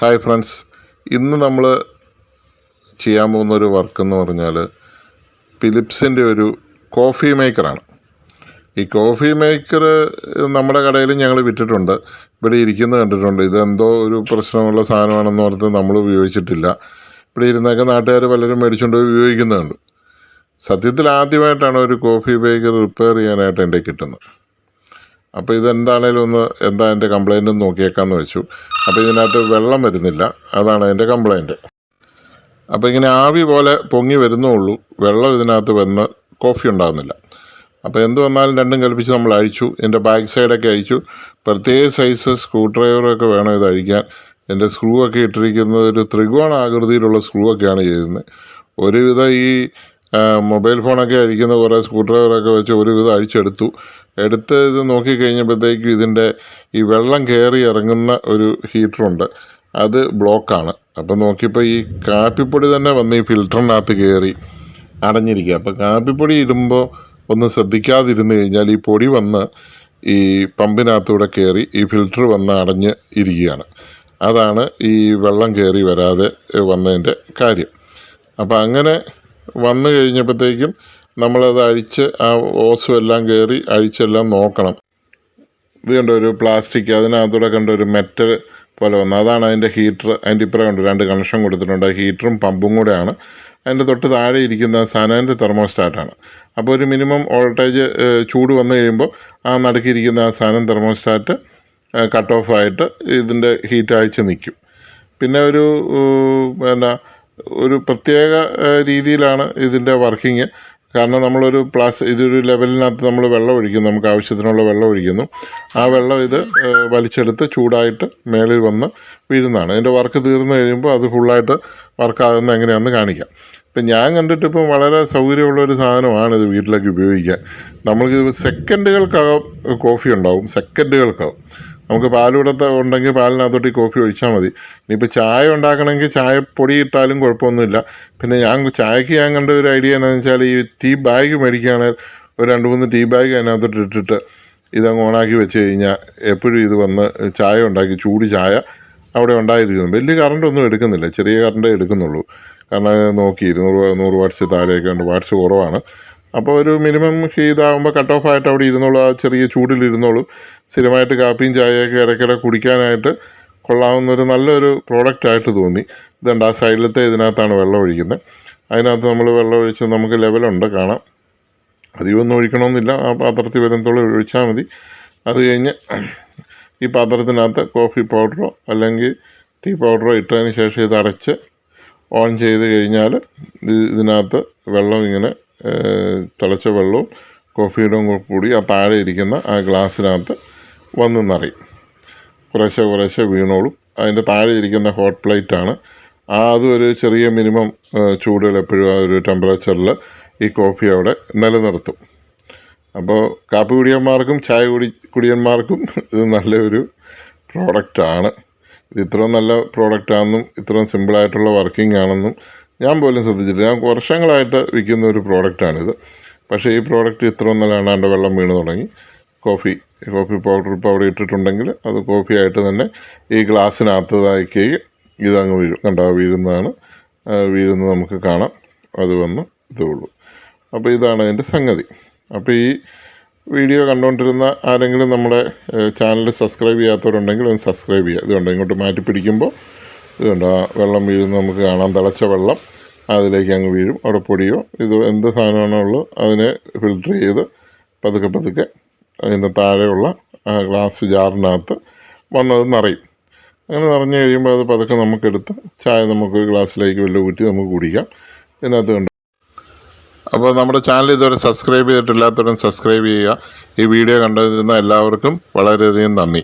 Hi friends, ഇന്ന് നമ്മൾ ചെയ്യാൻ പോകുന്നൊരു വർക്കെന്ന് പറഞ്ഞാൽ ഫിലിപ്സിൻ്റെ ഒരു കോഫി മേക്കറാണ്. ഈ കോഫി മേക്കർ നമ്മുടെ കടയിൽ ഞങ്ങൾ വിറ്റിട്ടുണ്ട്, ഇവിടെ ഇരിക്കുന്നത് കണ്ടിട്ടുണ്ട്. ഇതെന്തോ ഒരു പ്രശ്നമുള്ള സാധനമാണെന്ന് ഓർത്ത് നമ്മൾ ഉപയോഗിച്ചിട്ടില്ല. ഇവിടെ ഇരുന്നൊക്കെ നാട്ടുകാർ പലരും മേടിച്ചുകൊണ്ട് ഉപയോഗിക്കുന്നുണ്ട്. സത്യത്തിൽ ആദ്യമായിട്ടാണ് ഒരു കോഫി മേക്കർ റിപ്പയർ ചെയ്യാനായിട്ട് എൻ്റെ കിട്ടുന്നത്. അപ്പോൾ ഇതെന്താണേലും എന്താ എൻ്റെ കംപ്ലയിൻ്റ് എന്ന് നോക്കിയേക്കാമെന്ന് വെച്ചു. അപ്പോൾ ഇതിനകത്ത് വെള്ളം വരുന്നില്ല, അതാണ് എൻ്റെ കംപ്ലയിൻറ്റ്. അപ്പോൾ ഇങ്ങനെ ആവി പോലെ പൊങ്ങി വരുന്നുള്ളൂ, വെള്ളം ഇതിനകത്ത് വന്ന് കോഫി ഉണ്ടാകുന്നില്ല. അപ്പോൾ എന്ത് വന്നാലും രണ്ടും കൽപ്പിച്ച് നമ്മൾ അഴിച്ചു. എൻ്റെ ബാക്ക് സൈഡൊക്കെ അഴിച്ചു. പ്രത്യേക സൈസ് സ്ക്രൂ ഡ്രൈവറൊക്കെ വേണം ഇത് അഴിക്കാൻ. എൻ്റെ സ്ക്രൂ ഒക്കെ ഇട്ടിരിക്കുന്നത് ഒരു ത്രികോണ ആകൃതിയിലുള്ള സ്ക്രൂ ഒക്കെയാണ് ചെയ്യുന്നത്. ഒരുവിധം ഈ മൊബൈൽ ഫോണൊക്കെ അഴിക്കുന്ന കുറേ സ്ക്രൂ ഡ്രൈവറൊക്കെ വെച്ച് ഒരുവിധം എടുത്ത് ഇത് നോക്കിക്കഴിഞ്ഞപ്പോഴത്തേക്കും ഇതിൻ്റെ ഈ വെള്ളം കയറി ഇറങ്ങുന്ന ഒരു ഹീറ്ററുണ്ട്, അത് ബ്ലോക്കാണ്. അപ്പം നോക്കിയപ്പോൾ ഈ കാപ്പിപ്പൊടി തന്നെ വന്ന് ഈ ഫിൽറ്ററിനകത്ത് കയറി അടഞ്ഞിരിക്കുക. അപ്പോൾ കാപ്പിപ്പൊടി ഇടുമ്പോൾ ഒന്ന് ശ്രദ്ധിക്കാതിരുന്ന് കഴിഞ്ഞാൽ ഈ പൊടി വന്ന് ഈ പമ്പിനകത്തൂടെ കയറി ഈ ഫിൽറ്റർ വന്ന് അടഞ്ഞ് ഇരിക്കുകയാണ്. അതാണ് ഈ വെള്ളം കയറി വരാതെ വന്നതിൻ്റെ കാര്യം. അപ്പോൾ അങ്ങനെ വന്നു കഴിഞ്ഞപ്പോഴത്തേക്കും നമ്മളത് അഴിച്ച് ആ ഓസും എല്ലാം കയറി അഴിച്ചെല്ലാം നോക്കണം. ഇത് കണ്ട ഒരു പ്ലാസ്റ്റിക്, അതിനകത്തൂടെ കണ്ട ഒരു മെറ്റൽ പോലെ വന്നു, അതാണ് അതിൻ്റെ ഹീറ്റർ. അതിൻ്റെ ഇപ്പുറം കണ്ടു 2 കണക്ഷൻ കൊടുത്തിട്ടുണ്ട്. ഹീറ്ററും പമ്പും കൂടെയാണ്. അതിൻ്റെ തൊട്ട് താഴെ ഇരിക്കുന്ന സാധനം തെർമോസ്റ്റാറ്റാണ്. അപ്പോൾ ഒരു മിനിമം വോൾട്ടേജ് ചൂട് വന്നു കഴിയുമ്പോൾ ആ നടുക്കിയിരിക്കുന്ന ആ സാധനം തെർമോസ്റ്റാറ്റ് കട്ട് ഓഫ് ആയിട്ട് ഇതിൻ്റെ ഹീറ്റ് അയച്ച് നിൽക്കും. പിന്നെ ഒരു പ്രത്യേക രീതിയിലാണ് ഇതിൻ്റെ വർക്കിങ്. കാരണം നമ്മളൊരു ഇതൊരു ലെവലിനകത്ത് നമ്മൾ വെള്ളം ഒഴിക്കുന്നു, നമുക്ക് ആവശ്യത്തിനുള്ള വെള്ളം ഒഴിക്കുന്നു. ആ വെള്ളം ഇത് വലിച്ചെടുത്ത് ചൂടായിട്ട് മേളിൽ വന്ന് വീഴുന്നതാണ്. ഇതിൻ്റെ വർക്ക് തീർന്നു കഴിയുമ്പോൾ അത് ഫുള്ളായിട്ട് വർക്കാകുന്ന എങ്ങനെയാണെന്ന് കാണിക്കാം. ഇപ്പം ഞാൻ കണ്ടിട്ടിപ്പം വളരെ സൗകര്യമുള്ളൊരു സാധനമാണ് ഇത് വീട്ടിലേക്ക് ഉപയോഗിക്കാൻ. നമ്മൾക്ക് സെക്കൻഡുകൾക്കകം കോഫി ഉണ്ടാവും, സെക്കൻഡുകൾക്കകം. നമുക്ക് പാലൂടത്ത് ഉണ്ടെങ്കിൽ പാലിനകത്തോട്ട് ഈ കോഫി ഒഴിച്ചാൽ മതി. ഇനിയിപ്പോൾ ചായ ഉണ്ടാക്കണമെങ്കിൽ ചായപ്പൊടി ഇട്ടാലും കുഴപ്പമൊന്നുമില്ല. പിന്നെ ചായക്ക് ഞാൻ കണ്ട ഒരു ഐഡിയ എന്താണെന്ന് വെച്ചാൽ ഈ ടീ ബാഗ് മേടിക്കുകയാണെങ്കിൽ ഒരു 2-3 ടീ ബാഗ് അതിനകത്തോട്ട് ഇട്ടിട്ട് ഇതങ്ങ് ഓണാക്കി വെച്ച് കഴിഞ്ഞാൽ എപ്പോഴും ഇത് വന്ന് ചായ ഉണ്ടാക്കി ചൂട് ചായ അവിടെ ഉണ്ടായിരിക്കുന്നു. വലിയ കറണ്ടൊന്നും എടുക്കുന്നില്ല, ചെറിയ കറണ്ടേ എടുക്കുന്നുള്ളൂ. കാരണം നോക്കി 100 വാട്ട്സ് താഴെയൊക്കെ ഉണ്ട്, വാട്ട്സ് കുറവാണ്. അപ്പോൾ ഒരു മിനിമം ഇതാകുമ്പോൾ കട്ട് ഓഫ് ആയിട്ട് അവിടെ ഇരുന്നോളൂ, ആ ചെറിയ ചൂടിലിരുന്നോളൂ. സ്ഥിരമായിട്ട് കാപ്പിയും ചായയൊക്കെ ഇടയ്ക്കിടെ കുടിക്കാനായിട്ട് കൊള്ളാവുന്നൊരു നല്ലൊരു പ്രോഡക്റ്റായിട്ട് തോന്നി. ഇതുണ്ട് ആ സൈഡിലത്തെ ഇതിനകത്താണ് വെള്ളം ഒഴിക്കുന്നത്. അതിനകത്ത് നമ്മൾ വെള്ളം ഒഴിച്ച് നമുക്ക് ലെവലുണ്ട് കാണാം. അധികമൊന്നും ഒഴിക്കണമെന്നില്ല, ആ പാത്രത്തിൽ വരുന്നതോളം ഒഴിച്ചാൽ മതി. അത് കഴിഞ്ഞ് ഈ പാത്രത്തിനകത്ത് കോഫി പൗഡറോ അല്ലെങ്കിൽ ടീ പൗഡറോ ഇട്ടതിന് ശേഷം ഇത് അടച്ച് ഓൺ ചെയ്ത് കഴിഞ്ഞാൽ ഇതിനകത്ത് വെള്ളം ഇങ്ങനെ തിളച്ച വെള്ളവും കോഫിയുടെ കൂടി ആ താഴെ ഇരിക്കുന്ന ആ ഗ്ലാസ്സിനകത്ത് വന്ന് നിറയും. കുറേശ്ശെ വീണോളും. അതിൻ്റെ താഴെ ഇരിക്കുന്ന ഹോട്ട് പ്ലേറ്റാണ്. അതും ഒരു ചെറിയ മിനിമം ചൂടുകൾ എപ്പോഴും ആ ഒരു ടെമ്പറേച്ചറിൽ ഈ കോഫി അവിടെ നിലനിർത്തും. അപ്പോൾ കാപ്പി കുടിയന്മാർക്കും ചായ കുടിയന്മാർക്കും ഇത് നല്ലൊരു പ്രോഡക്റ്റാണ്. ഇത് ഇത്രയും നല്ല പ്രോഡക്റ്റാണെന്നും ഇത്രയും സിമ്പിളായിട്ടുള്ള വർക്കിംഗ് ആണെന്നും ഞാൻ പോലും ശ്രദ്ധിച്ചില്ല. ഞാൻ വർഷങ്ങളായിട്ട് വിൽക്കുന്ന ഒരു പ്രോഡക്റ്റാണിത്. പക്ഷേ ഈ പ്രോഡക്റ്റ് ഇത്രയും നല്ല എൻ്റെ വെള്ളം വീണ് തുടങ്ങി. കോഫി പൗഡർ ഇപ്പോൾ അവിടെ ഇട്ടിട്ടുണ്ടെങ്കിൽ അത് കോഫിയായിട്ട് തന്നെ ഈ ഗ്ലാസ്സിനകത്തതാക്കി ഇതങ്ങ് വീഴും. വീഴുന്നത് നമുക്ക് കാണാം. അത് വന്ന് ഇതുള്ളൂ. അപ്പോൾ ഇതാണ് അതിൻ്റെ സംഗതി. അപ്പോൾ ഈ വീഡിയോ കണ്ടുകൊണ്ടിരുന്ന ആരെങ്കിലും നമ്മുടെ ചാനൽ സബ്സ്ക്രൈബ് ചെയ്യാത്തവരുണ്ടെങ്കിൽ ഒന്ന് സബ്സ്ക്രൈബ് ചെയ്യുക. ഇതുകൊണ്ട് ഇങ്ങോട്ട് മാറ്റി പിടിക്കുമ്പോൾ ഇതുകൊണ്ട് ആ വെള്ളം വീഴുന്ന നമുക്ക് കാണാം. തിളച്ച വെള്ളം അതിലേക്ക് അങ്ങ് വീഴും. അവിടെ പൊടിയോ ഇത് എന്ത് സാധനമാണോ ഉള്ളത് അതിനെ ഫിൽറ്റർ ചെയ്ത് പതുക്കെ അതിൻ്റെ താഴെയുള്ള ആ ഗ്ലാസ് ജാറിനകത്ത് വന്നത് നിറയും. അങ്ങനെ നിറഞ്ഞു കഴിയുമ്പോൾ അത് പതുക്കെ നമുക്കെടുത്ത് ചായ നമുക്ക് ഗ്ലാസ്സിലേക്ക് വല്ല ഊറ്റി നമുക്ക് കുടിക്കാം. ഇതിനകത്ത് കണ്ടു. അപ്പോൾ നമ്മുടെ ചാനൽ ഇതുവരെ സബ്സ്ക്രൈബ് ചെയ്തിട്ടില്ലാത്തവരും സബ്സ്ക്രൈബ് ചെയ്യുക. ഈ വീഡിയോ കണ്ടിരുന്ന എല്ലാവർക്കും വളരെയധികം നന്ദി.